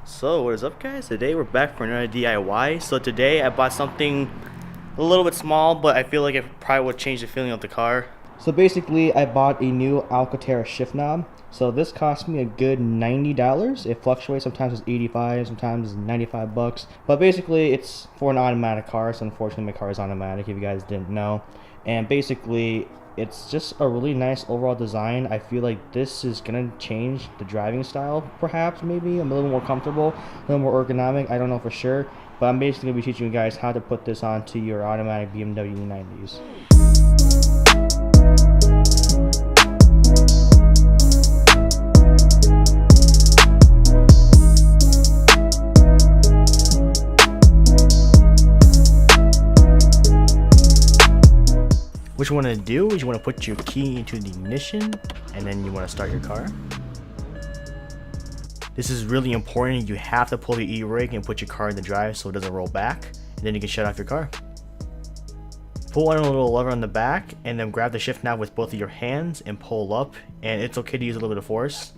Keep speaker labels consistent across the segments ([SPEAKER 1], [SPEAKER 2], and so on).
[SPEAKER 1] So what is up, guys? Today we're back for another DIY. So today I bought something a little bit small, but I feel like it probably would change the feeling of the car. So basically I bought a new Alcantara shift knob. So this cost me a good $90. It fluctuates, sometimes it's 85, sometimes it's 95 bucks. But basically it's for an automatic car, so unfortunately my car is automatic if you guys didn't know. And basically it's just a really nice overall design. I feel like this is gonna change the driving style, perhaps, maybe. I'm a little more comfortable, a little more ergonomic, I don't know for sure. But I'm basically gonna be teaching you guys how to put this onto your automatic BMW E90s. What you want to do is you want to put your key into the ignition and then you want to start your car. This is really important. You have to pull the e-brake and put your car in the drive so it doesn't roll back, and then you can shut off your car. Pull on a little lever on the back and then grab the shift knob with both of your hands and pull up, and it's okay to use a little bit of force.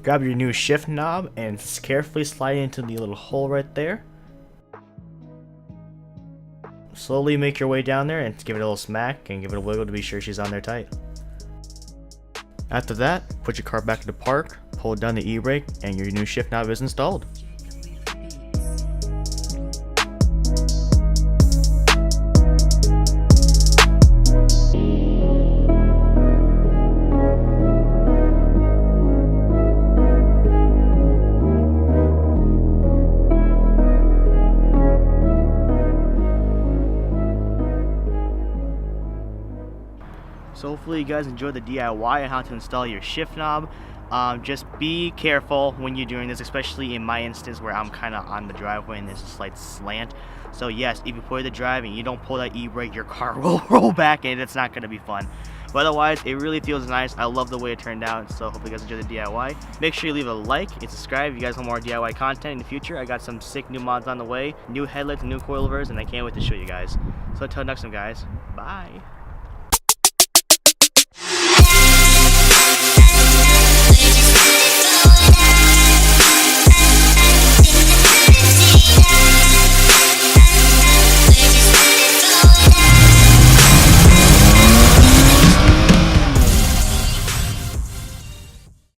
[SPEAKER 1] Grab your new shift knob and carefully slide it into the little hole right there. Slowly make your way down there and give it a little smack and give it a wiggle to be sure she's on there tight. After that, put your car back into park, pull down the e-brake, and your new shift knob is installed. So hopefully you guys enjoyed the DIY on how to install your shift knob. Just be careful when you're doing this, especially in my instance where I'm kind of on the driveway and there's a slight slant. So yes, if you put the drive and you don't pull that e-brake, your car will roll back and it's not going to be fun. But otherwise, it really feels nice. I love the way it turned out, so hopefully you guys enjoy the DIY. Make sure you leave a like and subscribe if you guys want more DIY content in the future. I got some sick new mods on the way, new headlights, new coilovers, and I can't wait to show you guys. So until next time, guys, bye.